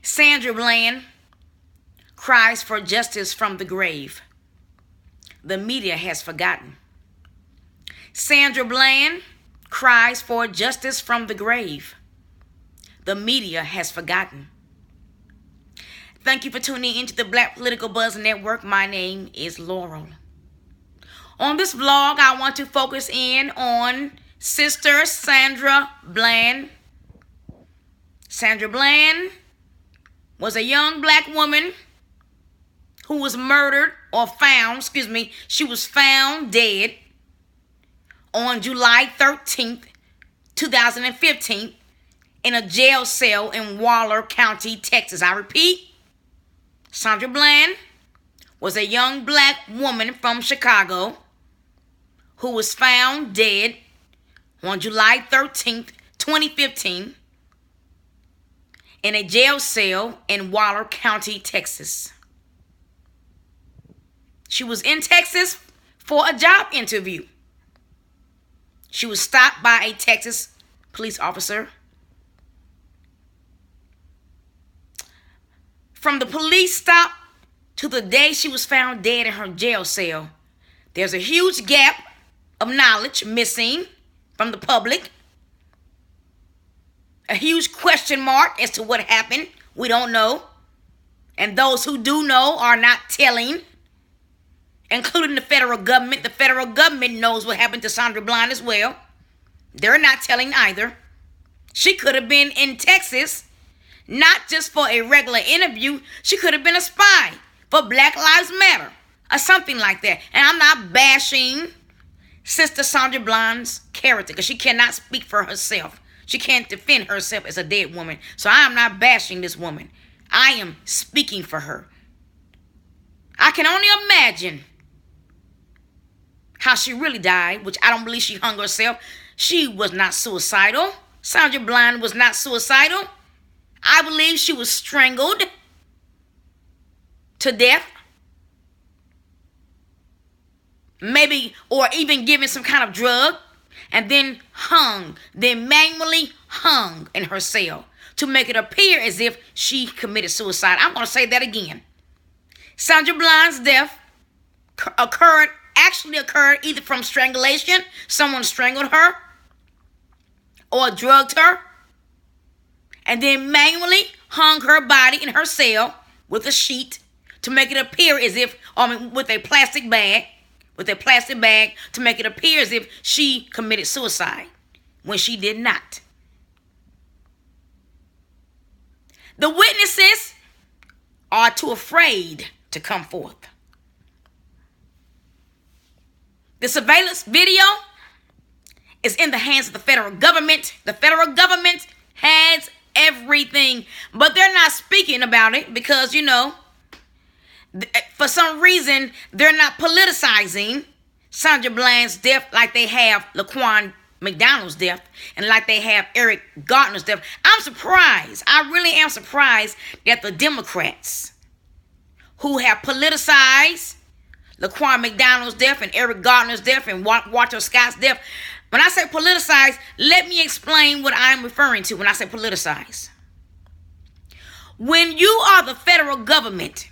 Sandra Bland cries for justice from the grave. The media has forgotten. Sandra Bland cries for justice from the grave. The media has forgotten. Thank you for tuning into the Black Political Buzz Network. My name is Laurel. On this vlog, I want to focus in on Sister Sandra Bland. Sandra Bland was a young black woman who was murdered or found, she was found dead on July 13th, 2015 in a jail cell in Waller County, Texas. I repeat, Sandra Bland was a young black woman from Chicago who was found dead on July 13th, 2015 in a jail cell in Waller County, Texas. She was in Texas for a job interview. She was stopped by a Texas police officer. From the police stop to the day she was found dead in her jail cell, there's a huge gap of knowledge missing from the public. A huge question mark as to what happened. We don't know. And those who do know are not telling, including the federal government. The federal government knows what happened to Sandra Bland as well. They're not telling either. She could have been in Texas, not just for a regular interview. She could have been a spy for Black Lives Matter or something like that. And I'm not bashing Sister Sandra Bland's character because she cannot speak for herself. She can't defend herself as a dead woman. So I am not bashing this woman. I am speaking for her. I can only imagine how she really died, which I don't believe she hung herself. She was not suicidal. Sandra Bland was not suicidal. I believe she was strangled to death. Maybe, or even given some kind of drug, and then manually hung in her cell to make it appear as if she committed suicide. I'm going to say that again. Sandra Bland's death occurred either from strangulation, someone strangled her, or drugged her, and then manually hung her body in her cell with a sheet to make it appear as if, with a plastic bag, to make it appear as if she committed suicide when she did not. The witnesses are too afraid to come forth. The surveillance video is in the hands of the federal government. The federal government has everything, but they're not speaking about it because, for some reason, they're not politicizing Sandra Bland's death like they have Laquan McDonald's death and like they have Eric Garner's death. I'm surprised. I really am surprised that the Democrats who have politicized Laquan McDonald's death and Eric Garner's death and Walter Scott's death. When I say politicize, let me explain what I'm referring to when I say politicize. When you are the federal government,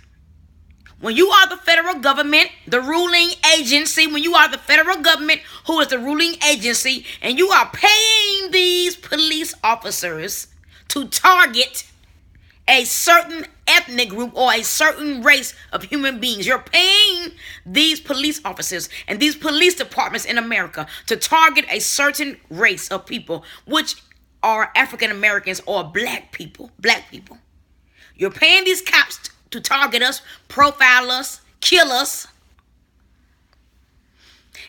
the ruling agency, when you are the federal government who is the ruling agency, and you are paying these police officers to target a certain ethnic group or a certain race of human beings. You're paying these police officers and these police departments in America to target a certain race of people, which are African Americans or black people. You're paying these cops to target us, profile us, kill us.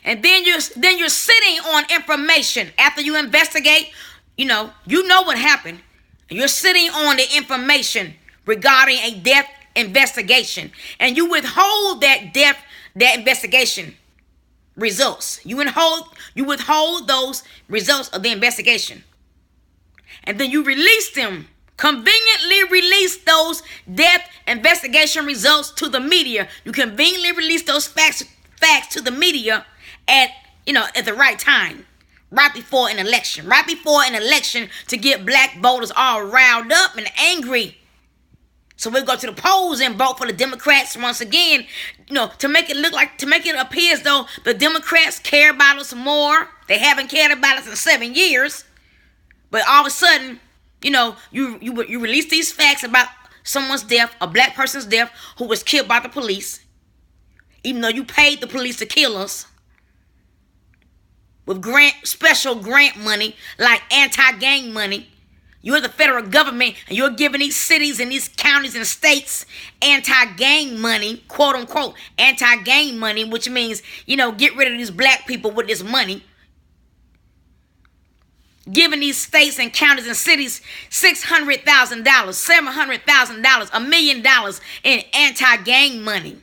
And then you're sitting on information after you investigate. You know what happened. You're sitting on the information regarding a death investigation, and you withhold that investigation results. You withhold those results of the investigation, and then you release them. Conveniently release those death investigation results to the media. You conveniently release those facts to the media at the right time. Right before an election to get black voters all riled up and angry So we'll go to the polls and vote for the Democrats once again, to make it appear as though the Democrats care about us more. They haven't cared about us in 7 years. But all of a sudden, you release these facts about someone's death, a black person's death, who was killed by the police, even though you paid the police to kill us, with special grant money, like anti-gang money. You're the federal government, and you're giving these cities and these counties and states anti-gang money, quote unquote, anti-gang money, which means, get rid of these black people with this money. Giving these states and counties and cities $600,000, $700,000, $1 million in anti-gang money.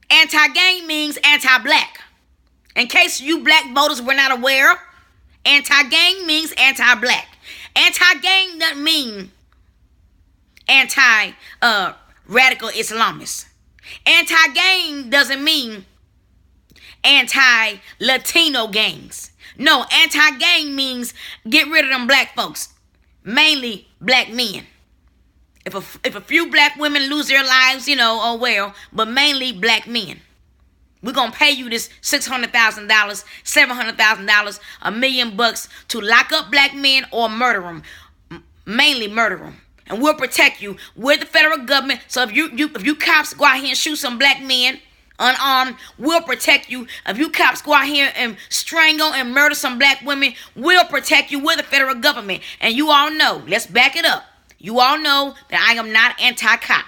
Anti-gang means anti-black. In case you black voters were not aware, anti-gang means anti-black. Anti-gang doesn't mean anti-radical Islamists. Anti-gang doesn't mean anti-Latino gangs. No, anti-gang means get rid of them black folks, mainly black men. If a few black women lose their lives, but mainly black men. We're going to pay you this $600,000, $700,000, $1 million to lock up black men or murder them. Mainly murder them. And we'll protect you. We're the federal government. So if you cops go out here and shoot some black men unarmed, we'll protect you. If you cops go out here and strangle and murder some black women, we'll protect you. We're the federal government. And you all know, let's back it up. You all know that I am not anti-cop.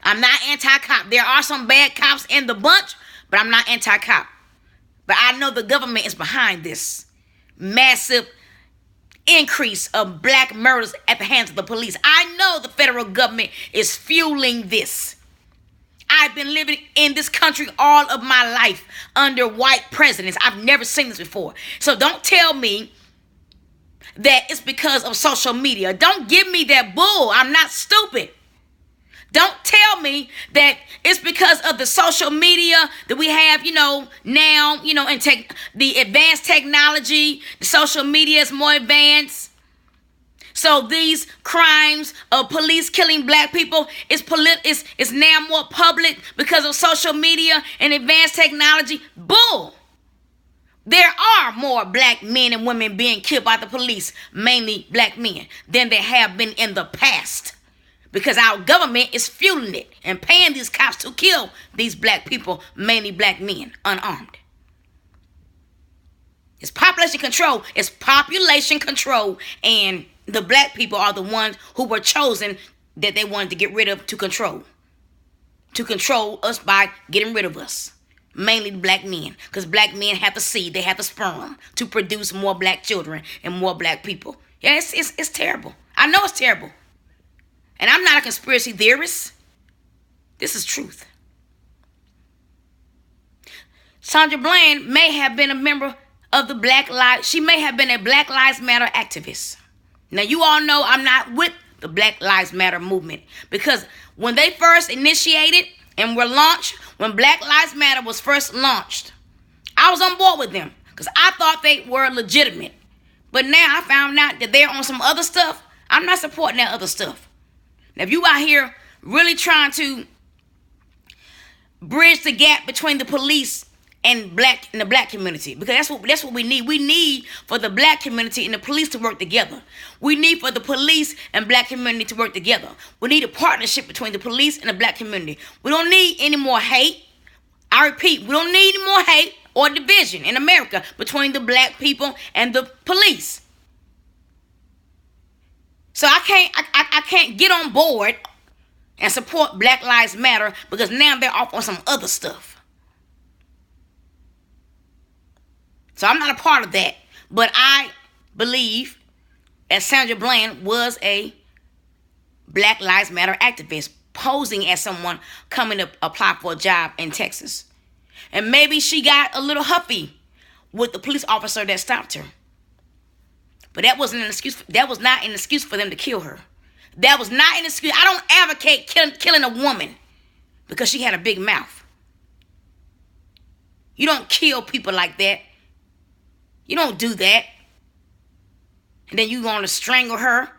I'm not anti-cop. There are some bad cops in the bunch, but I'm not anti-cop. But I know the government is behind this massive increase of black murders at the hands of the police. I know the federal government is fueling this. I've been living in this country all of my life under white presidents. I've never seen this before. So don't tell me that it's because of social media. Don't give me that bull. I'm not stupid. Don't tell me that it's because of the social media that we have, now, and the advanced technology. The social media is more advanced. So these crimes of police killing black people is now more public because of social media and advanced technology. Bull. There are more black men and women being killed by the police, mainly black men, than there have been in the past. Because our government is fueling it and paying these cops to kill these black people, mainly black men, unarmed. It's population control. It's population control. And the black people are the ones who were chosen that they wanted to get rid of to control. To control us by getting rid of us. Mainly black men. Because black men have the seed. They have the sperm to produce more black children and more black people. Yeah, it's terrible. I know it's terrible. And I'm not a conspiracy theorist. This is truth. Sandra Bland may have been a member of the she may have been a Black Lives Matter activist. Now, you all know I'm not with the Black Lives Matter movement. Because when they first initiated and were launched, when Black Lives Matter was first launched, I was on board with them. Because I thought they were legitimate. But now I found out that they're on some other stuff. I'm not supporting that other stuff. Now, if you out here really trying to bridge the gap between the police and the black community, because that's what we need. We need for the black community and the police to work together. We need for the police and black community to work together. We need a partnership between the police and the black community. We don't need any more hate. I repeat, we don't need any more hate or division in America between the black people and the police. So I can't get on board and support Black Lives Matter because now they're off on some other stuff. So I'm not a part of that. But I believe that Sandra Bland was a Black Lives Matter activist posing as someone coming to apply for a job in Texas. And maybe she got a little huffy with the police officer that stopped her. But that wasn't an excuse. That was not an excuse for them to kill her. That was not an excuse. I don't advocate killing a woman because she had a big mouth. You don't kill people like that. You don't do that. And then you want to strangle her.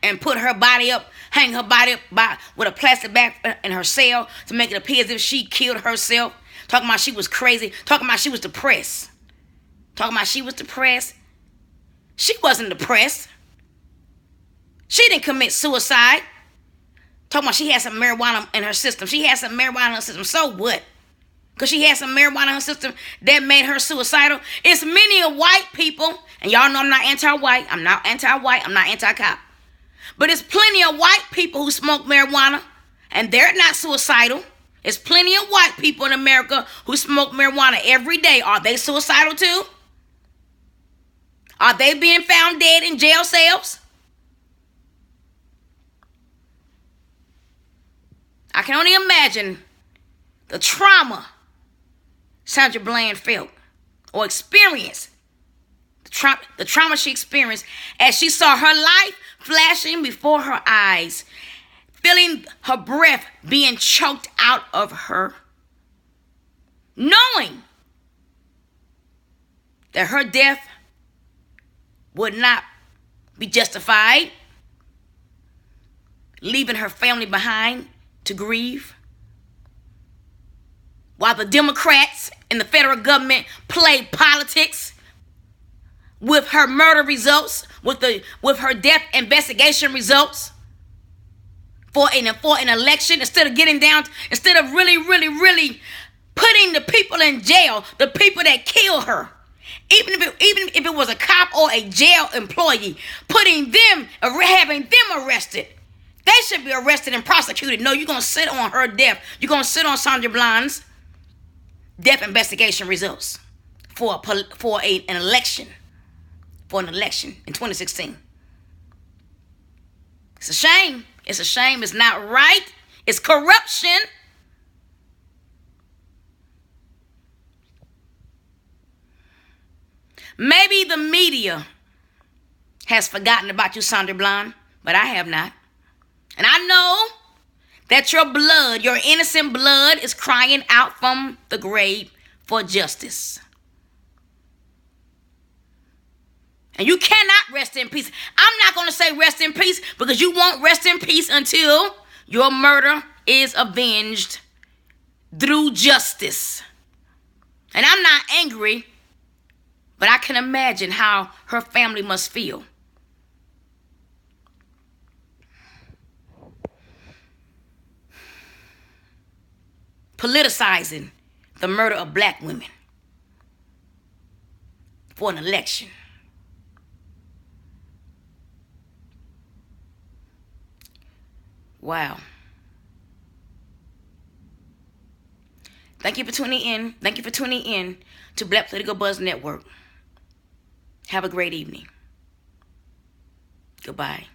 and put her body up, hang her body up with a plastic bag in her cell to make it appear as if she killed herself. Talking about she was crazy. Talking about she was depressed. Talking about she was depressed. She wasn't depressed. She didn't commit suicide. Talking about she had some marijuana in her system. She had some marijuana in her system. So what? Because she had some marijuana in her system that made her suicidal. It's many of white people, and y'all know I'm not anti-white. I'm not anti-white. I'm not anti-cop. But it's plenty of white people who smoke marijuana, and they're not suicidal. There's plenty of white people in America who smoke marijuana every day. Are they suicidal too? Are they being found dead in jail cells? I can only imagine the trauma Sandra Bland felt or experienced. The trauma she experienced as she saw her life flashing before her eyes, feeling her breath being choked out of her, knowing that her death would not be justified, leaving her family behind to grieve, while the Democrats and the federal government played politics with her murder results, with her death investigation results for an election, instead of really putting the people in jail, the people that killed her. Even if it was a cop or a jail employee, having them arrested. They should be arrested and prosecuted. No, you're going to sit on her death. You're going to sit on Sandra Bland's death investigation results for an election in 2016. It's a shame. It's a shame. It's not right. It's corruption. Maybe the media has forgotten about you, Sandra Bland, but I have not. And I know that your innocent blood is crying out from the grave for justice. And you cannot rest in peace. I'm not going to say rest in peace, because you won't rest in peace until your murder is avenged through justice. And I'm not angry, but I can imagine how her family must feel. Politicizing the murder of black women for an election. Wow. Thank you for tuning in. Thank you for tuning in to Black Political Buzz Network. Have a great evening. Goodbye.